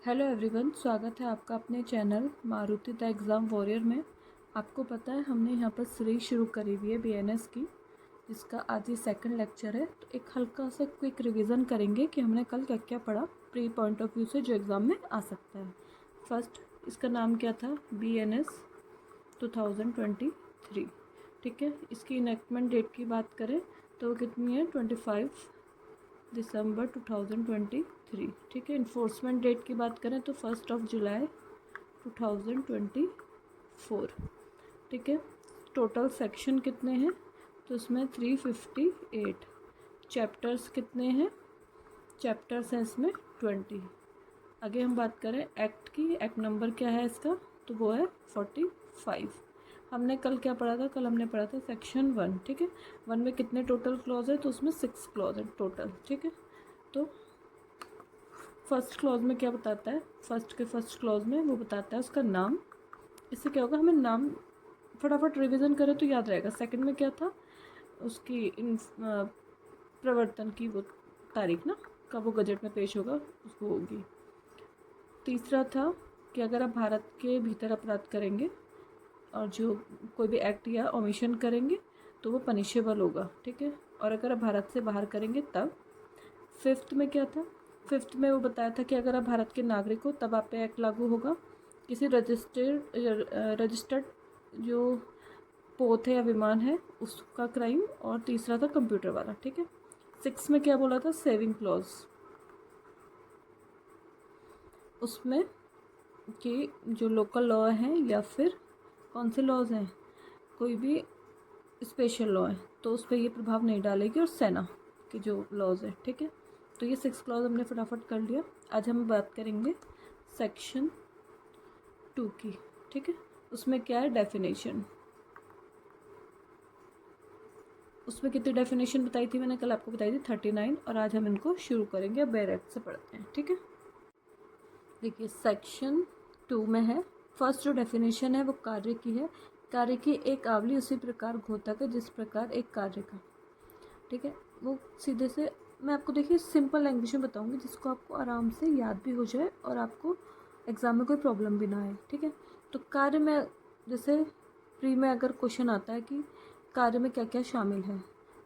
Hello everyone, स्वागत है आपका अपने channel Maruti the exam warrior में। आपको पता है हमने यहाँ पर सीरीज शुरू करी हुई है बीएनएस की, जिसका आज ये सेकंड लेक्चर है। तो एक हल्का सा क्विक रिवीजन करेंगे कि हमने कल क्या क्या पढ़ा प्री पॉइंट ऑफ व्यू से जो एग्ज़ाम में आ सकता है। फर्स्ट, इसका नाम क्या था? बीएनएस 2023। ठीक है, इसकी इनेक्टमेंट डेट की बात करें तो वो कितनी है? 25 दिसंबर 2023। ठीक है, इन्फोर्समेंट डेट की बात करें तो 1 जुलाई 2024। ठीक है, टोटल सेक्शन कितने हैं? तो इसमें 358। चैप्टर्स कितने हैं? चैप्टर्स हैं इसमें 20। आगे हम बात करें एक्ट की, एक्ट नंबर क्या है इसका? तो वो है 45। हमने कल क्या पढ़ा था? कल हमने पढ़ा था सेक्शन 1। ठीक है, 1 में कितने टोटल क्लॉज है? तो उसमें 6 क्लॉज है टोटल। ठीक है, तो फर्स्ट क्लॉज में क्या बताता है? फर्स्ट क्लॉज में वो बताता है उसका नाम। इससे क्या होगा, हमें नाम फटाफट रिवीजन करें तो याद रहेगा। सेकंड में क्या था? उसकी प्रवर्तन की वो तारीख ना, कब वो गजट में पेश होगा उसको होगी। तीसरा था कि अगर आप भारत के भीतर अपराध करेंगे और जो कोई भी एक्ट या ओमिशन करेंगे तो वो पनिशेबल होगा। ठीक है, और अगर आप भारत से बाहर करेंगे तब। फिफ्थ में क्या था? फिफ्थ में वो बताया था कि अगर आप भारत के नागरिक हो तब आप पे एक्ट लागू होगा। किसी रजिस्टर्ड जो पोत है या विमान है उसका क्राइम। और तीसरा था कंप्यूटर वाला। ठीक है, 6 में क्या बोला था? Saving clause. उसमें कि जो लोकल लॉ हैं या फिर कौन से लॉज हैं, कोई भी स्पेशल लॉ है तो उस पर ये प्रभाव नहीं डालेगी, और सेना के जो लॉज है। ठीक है, तो ये 6 क्लॉज हमने फटाफट कर लिया। आज हम बात करेंगे सेक्शन 2 की। ठीक है, उसमें क्या है? डेफिनेशन। उसमें कितनी डेफिनेशन बताई थी मैंने? कल आपको बताई थी 39, और आज हम इनको शुरू करेंगे। अब डायरेक्ट से पढ़ते हैं। ठीक है, देखिए सेक्शन 2 में है फर्स्ट जो डेफिनेशन है वो कार्य की है। कार्य की एक आवली उसी प्रकार घोतक है जिस प्रकार एक कार्य का। ठीक है, वो सीधे से मैं आपको देखिए सिंपल लैंग्वेज में बताऊंगी जिसको आपको आराम से याद भी हो जाए और आपको एग्ज़ाम में कोई प्रॉब्लम भी ना आए। ठीक है, तो कार्य में जैसे प्री में अगर क्वेश्चन आता है कि कार्य में क्या क्या शामिल है,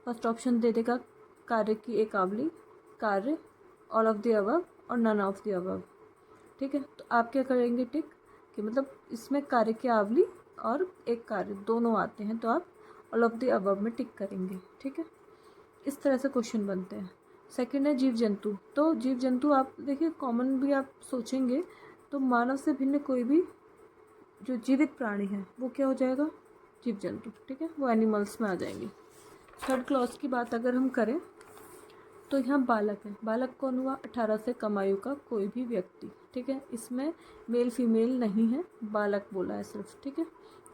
फर्स्ट ऑप्शन दे देगा कार्य की एक आवली, कार्य, ऑल ऑफ द अबव और नन ऑफ द अबव। ठीक है, तो आप क्या करेंगे? टिक कि मतलब इसमें कार्य की आवली और एक कार्य दोनों आते हैं तो आप ऑल ऑफ द अबव में टिक करेंगे। ठीक है, इस तरह से क्वेश्चन बनते हैं। सेकंड है जीव जंतु। तो जीव जंतु आप देखिए कॉमन भी आप सोचेंगे तो मानव से भिन्न कोई भी जो जीवित प्राणी है वो क्या हो जाएगा? जीव जंतु। ठीक है, वो एनिमल्स में आ जाएंगे। थर्ड क्लॉज की बात अगर हम करें तो यहाँ बालक है। बालक कौन हुआ? 18 से कम आयु का कोई भी व्यक्ति। ठीक है, इसमें मेल फीमेल नहीं है, बालक बोला है सिर्फ। ठीक है,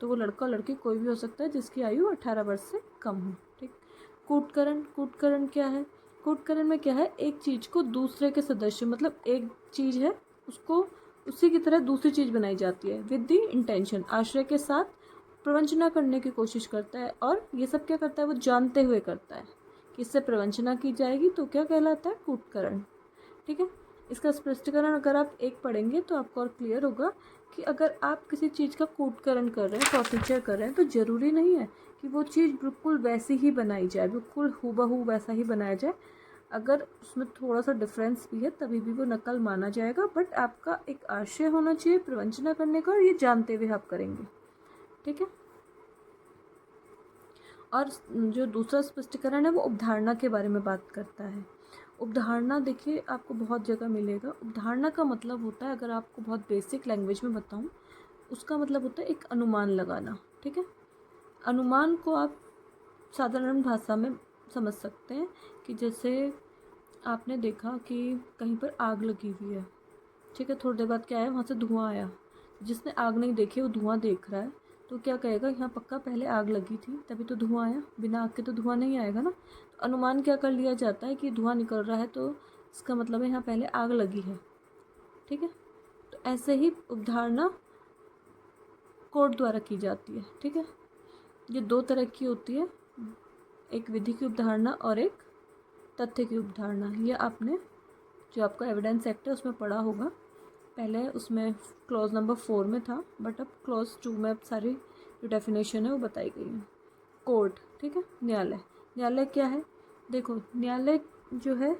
तो वो लड़का लड़की कोई भी हो सकता है जिसकी आयु 18 वर्ष से कम हो। ठीक, कूटकरण। कूटकरण क्या है? कूटकरण में क्या है? एक चीज़ को दूसरे के सदस्य, मतलब एक चीज़ है उसको उसी की तरह दूसरी चीज़ बनाई जाती है विद द इंटेंशन, आश्रय के साथ प्रवंचना करने की कोशिश करता है। और ये सब क्या करता है? वो जानते हुए करता है कि इससे प्रवंचना की जाएगी, तो क्या कहलाता है? कूटकरण। ठीक है, इसका स्पष्टीकरण अगर आप एक पढ़ेंगे तो आपको और क्लियर होगा कि अगर आप किसी चीज़ का कूटकरण कर रहे हैं, प्रोसीजर कर रहे हैं, तो ज़रूरी नहीं है कि वो चीज़ बिल्कुल वैसी ही बनाई जाए, बिल्कुल हूबहू वैसा ही बनाया जाए। अगर उसमें थोड़ा सा डिफरेंस भी है तभी भी वो नकल माना जाएगा, बट आपका एक आशय होना चाहिए प्रवंचना करने का, और ये जानते हुए आप करेंगे। ठीक है, और जो दूसरा स्पष्टीकरण है वो उपधारणा के बारे में बात करता है। उपधारणा देखिए आपको बहुत जगह मिलेगा। उपधारणा का मतलब होता है, अगर आपको बहुत बेसिक लैंग्वेज में बताऊं, उसका मतलब होता है एक अनुमान लगाना। ठीक है, अनुमान को आप साधारण भाषा में समझ सकते हैं कि जैसे आपने देखा कि कहीं पर आग लगी हुई है। ठीक है, थोड़ी देर बाद क्या आया? वहाँ से धुआं आया। जिसने आग नहीं देखी वो धुआं देख रहा है तो क्या कहेगा? यहाँ पक्का पहले आग लगी थी तभी तो धुआं आया, बिना आग के तो धुआं नहीं आएगा ना। तो अनुमान क्या कर लिया जाता है कि धुआं निकल रहा है तो इसका मतलब है यहाँ पहले आग लगी है। ठीक है, तो ऐसे ही उपधारणा कोर्ट द्वारा की जाती है। ठीक है, ये दो तरह की होती है, एक विधि की उपधारणा और एक तथ्य की उपधारणा। ये आपने जो आपका एविडेंस एक्ट है उसमें पढ़ा होगा। पहले उसमें क्लॉज नंबर 4 में था, बट अब क्लॉज 2 में अब सारी जो डेफिनेशन है वो बताई गई है। कोर्ट, ठीक है, न्यायालय। न्यायालय क्या है? देखो, न्यायालय जो है,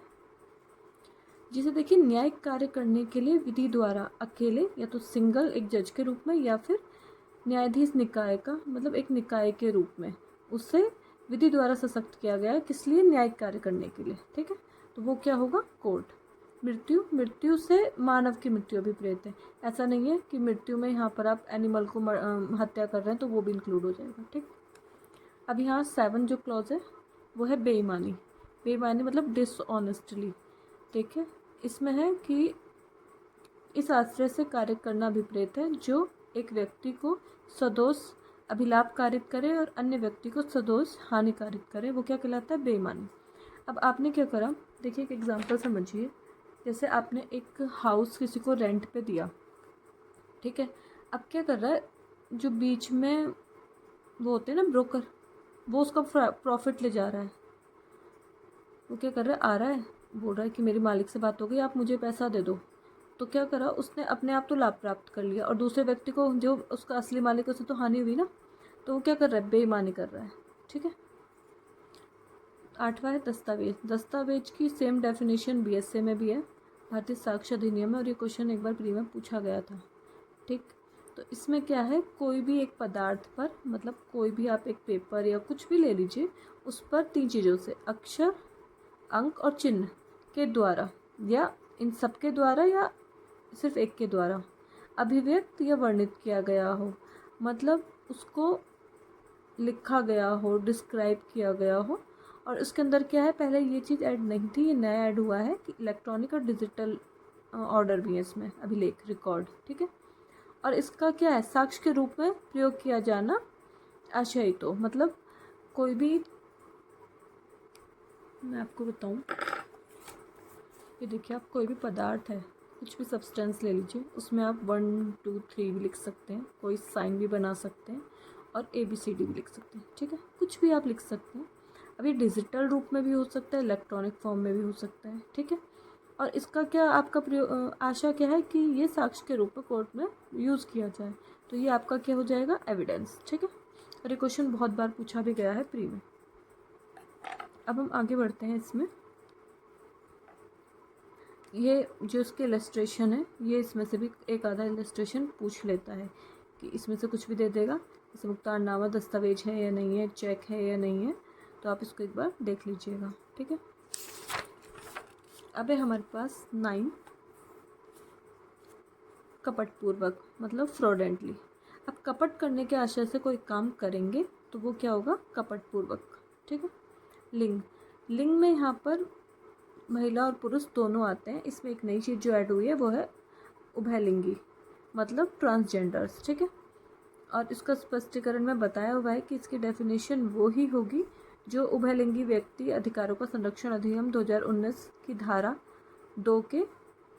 जिसे देखिए न्यायिक कार्य करने के लिए विधि द्वारा अकेले या तो सिंगल एक जज के रूप में या फिर न्यायाधीश निकाय का मतलब एक निकाय के रूप में उससे विधि द्वारा सशक्त किया गया है, किस लिए? न्यायिक कार्य करने के लिए, ठीक है। तो वो क्या होगा? कोर्ट। मृत्यु, मृत्यु से मानव की मृत्यु अभिप्रेत है। ऐसा नहीं है कि मृत्यु में यहाँ पर आप एनिमल को हत्या कर रहे हैं तो वो भी इंक्लूड हो जाएगा, ठीक। अब यहाँ 7 जो क्लॉज है वो है बेईमानी। बेईमानी मतलब डिसऑनेस्टली, ठीक है। इसमें है कि इस आश्रय से कार्य करना अभिप्रेत है जो एक व्यक्ति को सदोष अभिलाप कारित करे और अन्य व्यक्ति को सदोष हानि कारित करे, वो क्या कहलाता है? बेईमानी। अब आपने क्या करा, देखिए एक एग्जांपल समझिए। जैसे आपने एक हाउस किसी को रेंट पे दिया, ठीक है। अब क्या कर रहा है, जो बीच में वो होते हैं ना ब्रोकर, वो उसका प्रॉफिट ले जा रहा है। वो क्या कर रहा है, आ रहा है, बोल रहा है कि मेरी मालिक से बात हो गई, आप मुझे पैसा दे दो। तो क्या करा उसने, अपने आप तो लाभ प्राप्त कर लिया और दूसरे व्यक्ति को जो उसका असली मालिक है उसे तो हानि हुई ना। तो वो क्या कर रहा है? बेईमानी कर रहा है, ठीक है। 8वां है दस्तावेज। दस्तावेज की सेम डेफिनेशन बीएसए में भी है, भारतीय साक्ष्य अधिनियम में, और ये क्वेश्चन एक बार प्री में पूछा गया था, ठीक। तो इसमें क्या है, कोई भी एक पदार्थ पर मतलब कोई भी आप एक पेपर या कुछ भी ले लीजिए, उस पर 3 चीज़ों से अक्षर, अंक और चिन्ह के द्वारा या इन सब के द्वारा या सिर्फ एक के द्वारा अभिव्यक्त या वर्णित किया गया हो, मतलब उसको लिखा गया हो, डिस्क्राइब किया गया हो। और उसके अंदर क्या है, पहले ये चीज़ ऐड नहीं थी, ये नया ऐड हुआ है कि इलेक्ट्रॉनिक और डिजिटल ऑर्डर भी है इसमें, अभिलेख, रिकॉर्ड, ठीक है। और इसका क्या है, साक्ष्य के रूप में प्रयोग किया जाना आशयित हो, मतलब कोई भी, मैं आपको बताऊं, ये देखिए आप कोई भी पदार्थ है, कुछ भी सब्सटेंस ले लीजिए, उसमें आप 1 2 3 भी लिख सकते हैं, कोई साइन भी बना सकते हैं और ABCD भी लिख सकते हैं, ठीक है, कुछ भी आप लिख सकते हैं। अभी डिजिटल रूप में भी हो सकता है, इलेक्ट्रॉनिक फॉर्म में भी हो सकता है, ठीक है। और इसका क्या आपका आशा क्या है कि ये साक्ष्य के रूप में कोर्ट में यूज़ किया जाए, तो ये आपका क्या हो जाएगा? एविडेंस, ठीक है। और ये क्वेश्चन बहुत बार पूछा भी गया है प्री में। अब हम आगे बढ़ते हैं इसमें। ये जो इसके इलस्ट्रेशन है, ये इसमें से भी एक आधा इलस्ट्रेशन पूछ लेता है कि इसमें से कुछ भी दे देगा, जैसे भुगताननामा दस्तावेज है या नहीं है, चेक है या नहीं है, तो आप इसको एक बार देख लीजिएगा, ठीक है। अब है हमारे पास 9 कपटपूर्वक मतलब फ्रॉडेंटली। अब कपट करने के आशय से कोई काम करेंगे तो वो क्या होगा? कपटपूर्वक, ठीक है। लिंग, लिंग में यहाँ पर महिला और पुरुष दोनों आते हैं। इसमें एक नई चीज़ जो ऐड हुई है वो है उभयलिंगी मतलब ट्रांसजेंडर्स, ठीक है। और इसका स्पष्टीकरण में बताया हुआ है कि इसकी डेफिनेशन वो ही होगी जो उभयलिंगी व्यक्ति अधिकारों का संरक्षण अधिनियम 2019 की धारा 2 के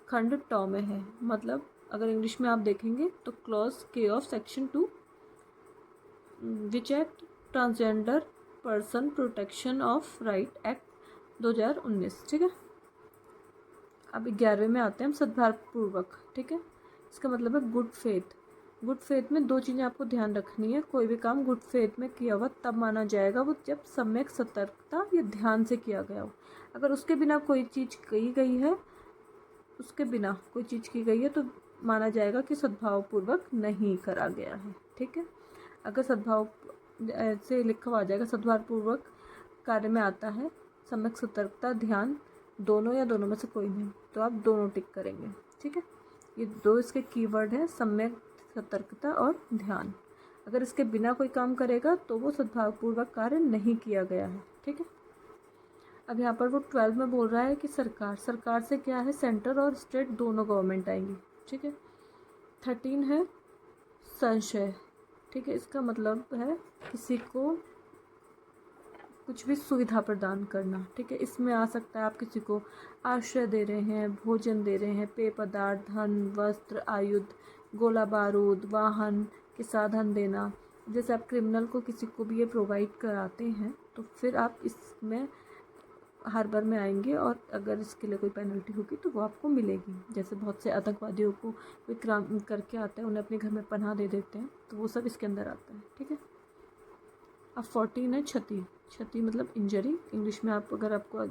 खंड टॉ में है। मतलब अगर इंग्लिश में आप देखेंगे तो क्लॉज के of section 2 which act transgender person protection of right act 2019, ठीक है। अब 11वें में आते हैं हम, सद्भावपूर्वक, ठीक है। इसका मतलब है गुड फेथ। गुड फेथ में 2 चीज़ें आपको ध्यान रखनी है। कोई भी काम गुड फेथ में किया हुआ तब माना जाएगा वो जब सम्यक सतर्कता या ध्यान से किया गया हो। अगर उसके बिना कोई चीज़ की गई है, उसके बिना कोई चीज़ की गई है तो माना जाएगा कि सद्भावपूर्वक नहीं करा गया है, ठीक है। अगर सद्भाव से लिखा हुआ आ जाएगा सद्भावपूर्वक कार्य में आता है सम्यक सतर्कता ध्यान दोनों या दोनों में से कोई नहीं, तो आप दोनों टिक करेंगे, ठीक है। ये 2 इसके कीवर्ड हैं, सम्यक सतर्कता और ध्यान। अगर इसके बिना कोई काम करेगा तो वो सद्भावपूर्वक कार्य नहीं किया गया है, ठीक है। अब यहाँ पर वो 12 में बोल रहा है कि सरकार, सरकार से क्या है? सेंटर और स्टेट दोनों गवर्नमेंट आएंगी, ठीक है। 13 है संशय, ठीक है। इसका मतलब है किसी को कुछ भी सुविधा प्रदान करना, ठीक है। इसमें आ सकता है आप किसी को आश्रय दे रहे हैं, भोजन दे रहे हैं, पेय पदार्थ, धन, वस्त्र, आयुध, गोला बारूद, वाहन के साधन देना। जैसे आप क्रिमिनल को किसी को भी ये प्रोवाइड कराते हैं तो फिर आप इसमें हर बार में आएंगे और अगर इसके लिए कोई पेनल्टी होगी तो वो आपको मिलेगी। जैसे बहुत से आतंकवादियों को कोई क्राइम करके आता है, उन्हें अपने घर में पनाह दे देते हैं, तो वो सब इसके अंदर आता है, ठीक है। अब 14 है क्षति। क्षति मतलब इंजरी, इंग्लिश में आप अगर आपको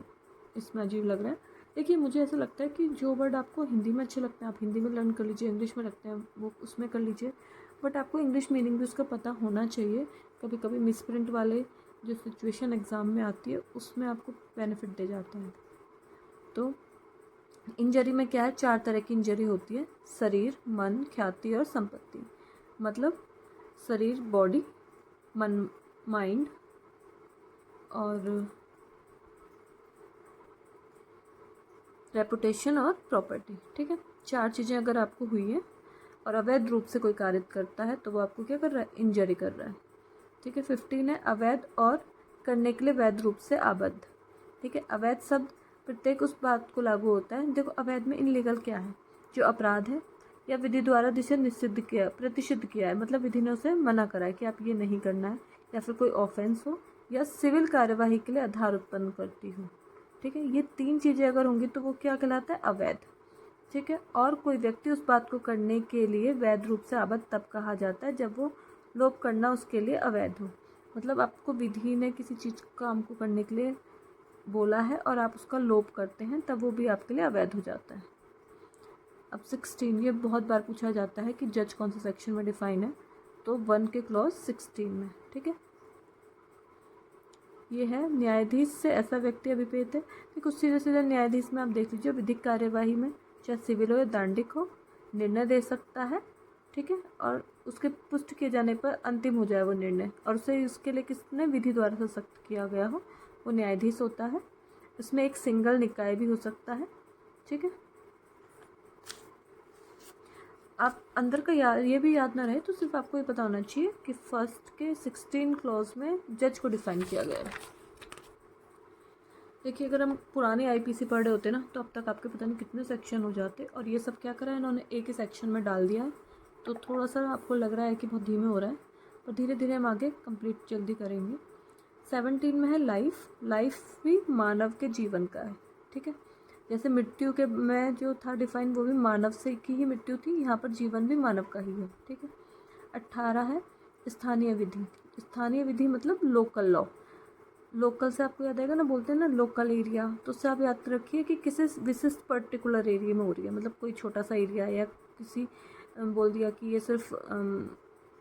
इसमें अजीब लग रहा है, देखिए मुझे ऐसा लगता है कि जो वर्ड आपको हिंदी में अच्छे लगते हैं आप हिंदी में लर्न कर लीजिए, इंग्लिश में लगते हैं वो उसमें कर लीजिए, बट आपको इंग्लिश मीनिंग भी उसका पता होना चाहिए। कभी कभी मिसप्रिंट वाले जो सिचुएशन एग्ज़ाम में आती है उसमें आपको बेनिफिट दे जाते हैं। तो इंजरी में क्या है, 4 तरह की इंजरी होती है, शरीर, मन, ख्याति और संपत्ति। मतलब शरीर बॉडी, मन माइंड, और रेपुटेशन और प्रॉपर्टी, ठीक है। 4 चीज़ें अगर आपको हुई है और अवैध रूप से कोई कार्य करता है तो वो आपको क्या कर रहा है, इंजरी कर रहा है, ठीक है। 15 है अवैध और करने के लिए वैध रूप से आबद्ध, ठीक है। अवैध शब्द प्रत्येक उस बात को लागू होता है, देखो अवैध में इनलीगल क्या है, जो अपराध है या विधि द्वारा जिसे निषिद्ध किया प्रतिषिद्ध किया है, मतलब विधि ने उसे मना करा है कि आप ये नहीं करना है, या फिर कोई ऑफेंस हो या सिविल कार्यवाही के लिए आधार उत्पन्न करती हो, ठीक है। ये 3 चीज़ें अगर होंगी तो वो क्या कहलाता है, अवैध, ठीक है। और कोई व्यक्ति उस बात को करने के लिए वैध रूप से आबद्ध तब कहा जाता है जब वो लोभ करना उसके लिए अवैध हो, मतलब आपको विधि ने किसी चीज़ काम को करने के लिए बोला है और आप उसका लोभ करते हैं तब वो भी आपके लिए अवैध हो जाता है। अब 16, ये बहुत बार पूछा जाता है कि जज कौन से सेक्शन में डिफाइन है, तो 1 के क्लॉज 16 में, ठीक है। ये है न्यायाधीश से ऐसा व्यक्ति अभिप्रेत है कि कुछ सीधे सीधे न्यायाधीश में आप देख लीजिए, विधिक कार्यवाही में चाहे सिविल हो या दांडिक हो निर्णय दे सकता है, ठीक है। और उसके पुष्ट किए जाने पर अंतिम हो जाए वो निर्णय, और उसे उसके लिए किसने विधि द्वारा से सख्त किया गया हो, वो न्यायाधीश होता है। इसमें एक सिंगल निकाय भी हो सकता है, ठीक है। आप अंदर का ये भी याद ना रहे तो सिर्फ आपको ये पता होना चाहिए कि फर्स्ट के 16 क्लॉज में जज को डिफाइन किया गया है। देखिए अगर हम पुराने आईपीसी पढ़ रहे होते ना तो अब तक आपके पता नहीं कितने सेक्शन हो जाते, और ये सब क्या करा है इन्होंने एक ही सेक्शन में डाल दिया है, तो थोड़ा सा आपको लग रहा है कि बहुत धीमे हो रहा है, पर धीरे धीरे हम आगे कंप्लीट जल्दी करेंगे। 17 में है लाइफ। लाइफ भी मानव के जीवन का है, ठीक है। जैसे मृत्यु के में जो था डिफाइन वो भी मानव से की ही मृत्यु थी, यहाँ पर जीवन भी मानव का ही है, ठीक है। 18 है स्थानीय विधि। स्थानीय विधि मतलब लोकल लॉ। लोकल से आपको याद आएगा ना, बोलते हैं ना लोकल एरिया, तो उससे आप याद रखिए कि किसी विशिष्ट पर्टिकुलर एरिया में हो रही है, मतलब कोई छोटा सा एरिया या किसी बोल दिया कि ये सिर्फ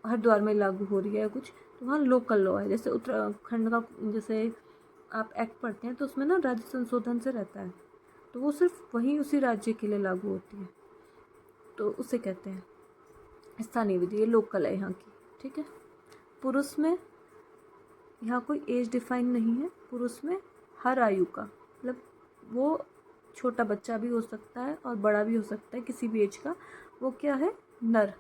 हरिद्वार में लागू हो रही है कुछ, तो वहाँ लोकल लॉ है। जैसे उत्तराखंड का जैसे आप एक्ट पढ़ते हैं तो उसमें ना राज्य संशोधन से रहता है, तो वो सिर्फ वहीं उसी राज्य के लिए लागू होती है, तो उसे कहते हैं स्थानीय विधि, ये लोकल है यहाँ की, ठीक है। पुरुष में यहाँ कोई एज डिफाइन नहीं है, पुरुष में हर आयु का, मतलब वो छोटा बच्चा भी हो सकता है और बड़ा भी हो सकता है किसी भी एज का, वो क्या है नर,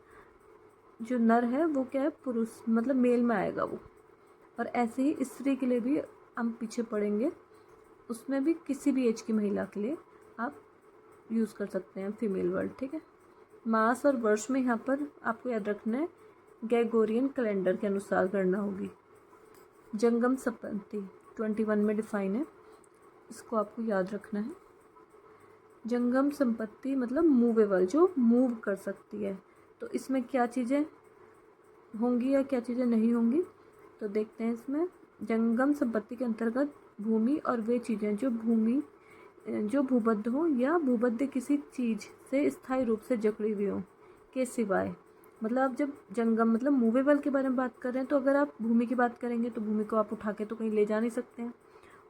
जो नर है वो क्या है पुरुष, मतलब मेल में आएगा वो। और ऐसे ही स्त्री के लिए भी हम पीछे पढ़ेंगे, उसमें भी किसी भी एज की महिला के लिए आप यूज़ कर सकते हैं फीमेल वर्ड, ठीक है। मास और वर्ष में यहाँ पर आपको याद रखना है ग्रेगोरियन कैलेंडर के अनुसार करना होगी। जंगम संपत्ति 21 में डिफाइन है, इसको आपको याद रखना है। जंगम संपत्ति मतलब मूवेबल, जो मूव कर सकती है, तो इसमें क्या चीज़ें होंगी या क्या चीज़ें नहीं होंगी, तो देखते हैं। इसमें जंगम संपत्ति के अंतर्गत भूमि और वे चीज़ें जो भूबद्ध हो या भूबद्ध किसी चीज़ से स्थायी रूप से जकड़ी हुई हो के सिवाय, मतलब आप जब जंगम मतलब मूवेबल के बारे में बात कर रहे हैं, तो अगर आप भूमि की बात करेंगे तो भूमि को आप उठा के तो कहीं ले जा नहीं सकते हैं,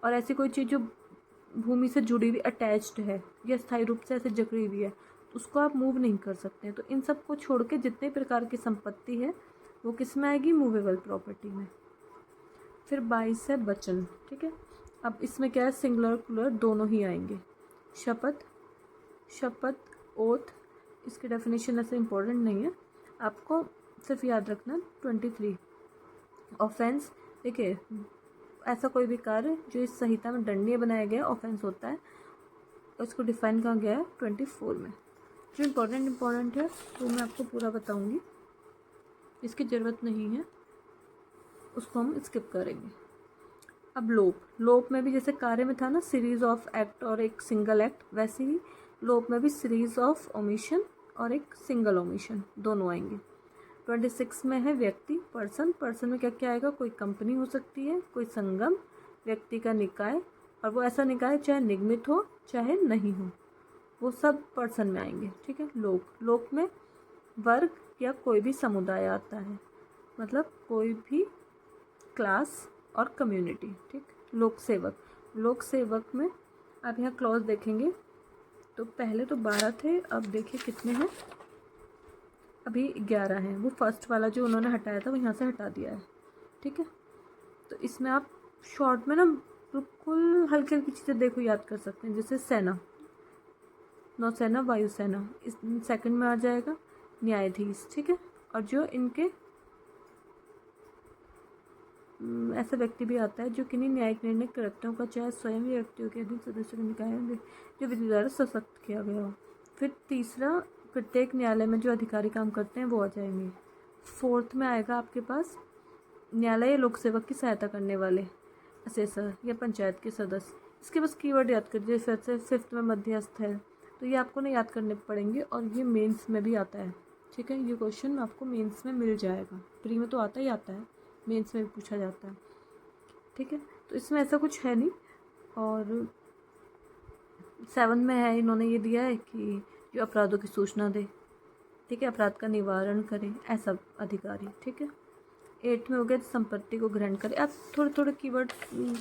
और ऐसी कोई चीज़ जो भूमि से जुड़ी हुई अटैच्ड है या स्थायी रूप से ऐसे जकड़ी हुई है, तो उसको आप मूव नहीं कर सकते हैं। तो इन सब को छोड़ के जितने प्रकार की संपत्ति है वो किस में आएगी, मूवेबल प्रॉपर्टी में। फिर 22 है वचन, ठीक है। अब इसमें क्या है, सिंगुलर प्लुरल दोनों ही आएंगे। शपथ, शपथ, ओथ, इसकी डेफिनेशन ऐसे इम्पोर्टेंट नहीं है, आपको सिर्फ याद रखना 23। ऑफेंस, देखिए ऐसा कोई भी कार्य जो इस संहिता में दंडनीय बनाया गया ऑफेंस होता है, उसको डिफाइन कहा गया है 24 में। जो इम्पोर्टेंट है वो मैं आपको पूरा बताऊंगी, इसकी ज़रूरत नहीं है, उसको हम स्किप करेंगे। अब लोप में भी जैसे कार्य में था ना सीरीज ऑफ एक्ट और एक सिंगल एक्ट, वैसे ही लोप में भी सीरीज ऑफ ओमिशन और एक सिंगल ओमिशन दोनों आएंगे। 26 में है व्यक्ति, पर्सन में क्या क्या आएगा, कोई कंपनी हो सकती है, कोई संगम, व्यक्ति का निकाय, और वो ऐसा निकाय चाहे निगमित हो चाहे नहीं हो, वो सब पर्सन में आएंगे। ठीक है। लोक में वर्ग या कोई भी समुदाय आता है, मतलब कोई भी क्लास और कम्युनिटी। ठीक। लोक सेवक में आप यहाँ क्लॉज देखेंगे तो पहले तो 12 थे, अब देखिए कितने हैं, अभी 11 हैं। वो फर्स्ट वाला जो उन्होंने हटाया था वो यहाँ से हटा दिया है। ठीक है। तो इसमें आप शॉर्ट में ना बिल्कुल हल्की हल्की चीज़ें देखो याद कर सकते हैं, जैसे सेना, नौसेना, वायुसेना, इस सेकंड में आ जाएगा न्यायाधीश। ठीक है। और जो इनके ऐसा व्यक्ति भी आता है जो किन्हीं न्यायिक निर्णय कर्तव्यों का चाहे स्वयं या व्यक्तियों के अधीन सदस्यों के निकाय जो विधि द्वारा सशक्त किया गया हो। फिर तीसरा, प्रत्येक न्यायालय में जो अधिकारी काम करते हैं वो आ जाएंगे। फोर्थ में आएगा आपके पास न्यायालय या लोक सेवक की सहायता करने वाले, असेसर या पंचायत के सदस्य। इसके बस कीवर्ड याद कर दीजिए। जैसे फिफ्थ में मध्यस्थ है, तो ये आपको ना याद करने पड़ेंगे और ये मेंस में भी आता है। ठीक है। ये क्वेश्चन आपको मेंस में मिल जाएगा, प्री में तो आता ही आता है, मेंस में भी पूछा जाता है। ठीक है। तो इसमें ऐसा कुछ है नहीं। और 7 में है, इन्होंने ये दिया है कि जो अपराधों की सूचना दे, ठीक है, अपराध का निवारण करे, ऐसा अधिकारी। ठीक है। 8 में हो गया संपत्ति को ग्रहण करे। आप थोड़े थोड़े कीवर्ड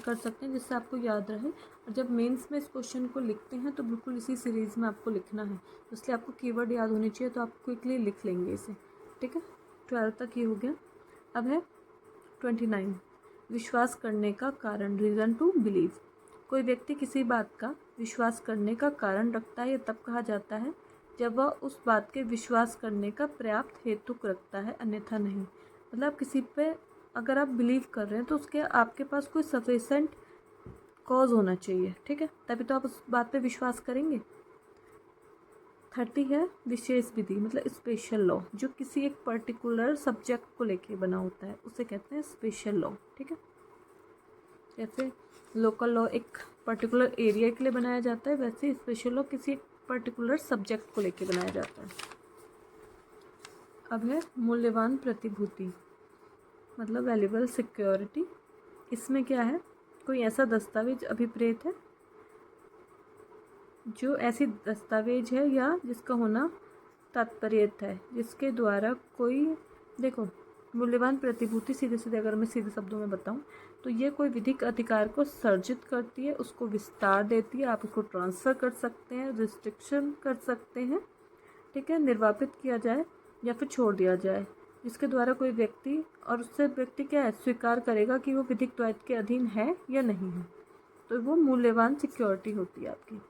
कर सकते हैं जिससे आपको याद रहे, और जब मेंस में इस क्वेश्चन को लिखते हैं तो बिल्कुल इसी सीरीज़ में आपको लिखना है, इसलिए आपको कीवर्ड याद होने चाहिए, तो आप क्विकली लिख लेंगे इसे। ठीक है। 12 तक ये हो गया। अब है 29, विश्वास करने का कारण, रीज़न टू बिलीव। कोई व्यक्ति किसी बात का विश्वास करने का कारण रखता है, यह तब कहा जाता है जब वह उस बात के विश्वास करने का पर्याप्त हेतु रखता है, अन्यथा नहीं। मतलब किसी पे अगर आप बिलीव कर रहे हैं तो उसके आपके पास कोई सफिशेंट कॉज होना चाहिए। ठीक है। तभी तो आप उस बात पे विश्वास करेंगे। 30 है विशेष विधि, मतलब स्पेशल लॉ, जो किसी एक पर्टिकुलर सब्जेक्ट को लेके बना होता है उसे कहते हैं स्पेशल लॉ। ठीक है। जैसे लोकल लॉ एक पर्टिकुलर एरिया के लिए बनाया जाता है, वैसे स्पेशल लॉ किसी एक पर्टिकुलर सब्जेक्ट को लेके बनाया जाता है। अब है मूल्यवान प्रतिभूति, मतलब वैल्यूएबल सिक्योरिटी। इसमें क्या है, कोई ऐसा दस्तावेज अभिप्रेत है जो ऐसी दस्तावेज है या जिसका होना तात्पर्यत है, जिसके द्वारा कोई, देखो मूल्यवान प्रतिभूति सीधे सीधे अगर मैं सीधे शब्दों में बताऊं तो ये कोई विधिक अधिकार को सर्जित करती है, उसको विस्तार देती है, आप उसको ट्रांसफ़र कर सकते हैं, रिस्ट्रिक्शन कर सकते हैं। ठीक है। निर्वापित किया जाए या फिर छोड़ दिया जाए, जिसके द्वारा कोई व्यक्ति, और उससे व्यक्ति क्या है, स्वीकार करेगा कि वो विधिक द्वैत के अधीन है या नहीं है, तो वो मूल्यवान सिक्योरिटी होती है आपकी।